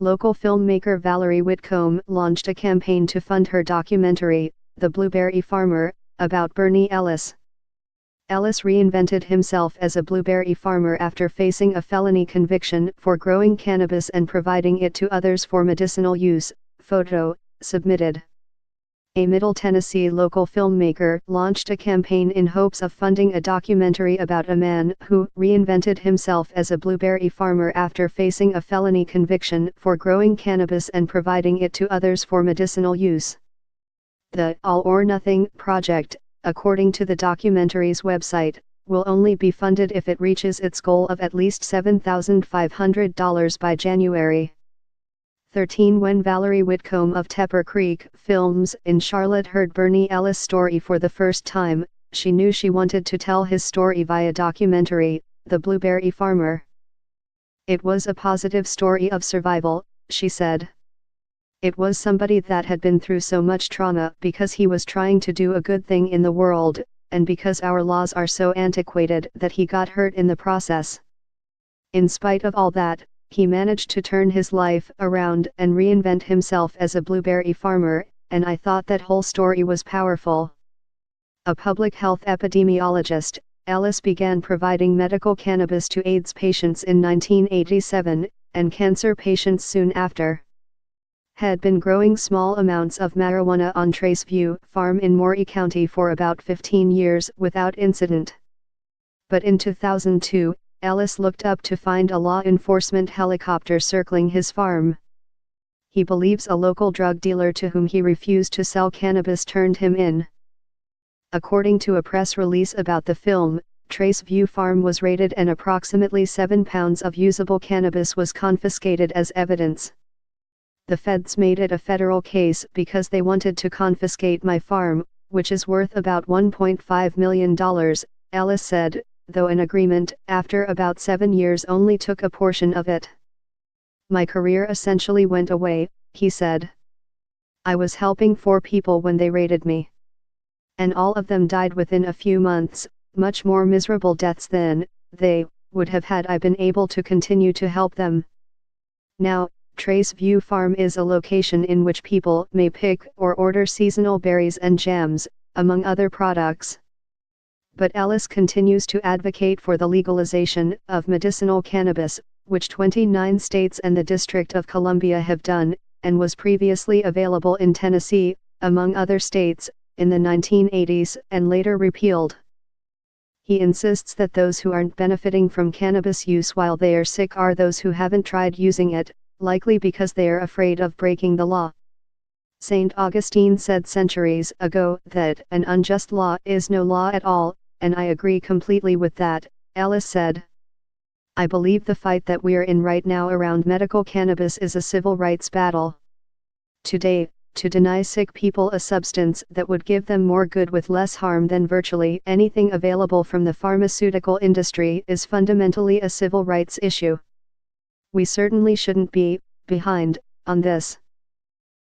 local filmmaker Valerie Whitcomb launched a campaign to fund her documentary, The Blueberry Farmer, about Bernie Ellis. Ellis reinvented himself as a blueberry farmer after facing a felony conviction for growing cannabis and providing it to others for medicinal use. Photo, submitted. A Middle Tennessee local filmmaker launched a campaign in hopes of funding a documentary about a man who reinvented himself as a blueberry farmer after facing a felony conviction for growing cannabis and providing it to others for medicinal use. The All or Nothing project, according to the documentary's website, will only be funded if it reaches its goal of at least $7,500 by January 13. When Valerie Whitcomb of Tepper Creek Films in Charlotte heard Bernie Ellis' story for the first time, she knew she wanted to tell his story via documentary, The Blueberry Farmer. It was a positive story of survival, she said. It was somebody that had been through so much trauma because he was trying to do a good thing in the world, and because our laws are so antiquated that he got hurt in the process. In spite of all that, he managed to turn his life around and reinvent himself as a blueberry farmer, and I thought that whole story was powerful. A public health epidemiologist, Ellis began providing medical cannabis to AIDS patients in 1987, and cancer patients soon after. Had been growing small amounts of marijuana on Trace View Farm in Maury County for about 15 years without incident. But in 2002, Ellis looked up to find a law enforcement helicopter circling his farm. He believes a local drug dealer to whom he refused to sell cannabis turned him in. According to a press release about the film, Trace View Farm was raided and approximately 7 pounds of usable cannabis was confiscated as evidence. The feds made it a federal case because they wanted to confiscate my farm, which is worth about $1.5 million, Ellis said, though an agreement after about 7 years only took a portion of it. My career essentially went away, he said. I was helping 4 people when they raided me. And all of them died within a few months, much more miserable deaths than they would have had I been able to continue to help them. Now, Trace View Farm is a location in which people may pick or order seasonal berries and jams, among other products. But Ellis continues to advocate for the legalization of medicinal cannabis, which 29 states and the District of Columbia have done, and was previously available in Tennessee, among other states, in the 1980s and later repealed. He insists that those who aren't benefiting from cannabis use while they are sick are those who haven't tried using it, likely because they are afraid of breaking the law. St. Augustine said centuries ago that an unjust law is no law at all, and I agree completely with that, Ellis said. I believe the fight that we're in right now around medical cannabis is a civil rights battle. Today, to deny sick people a substance that would give them more good with less harm than virtually anything available from the pharmaceutical industry is fundamentally a civil rights issue. We certainly shouldn't be behind on this.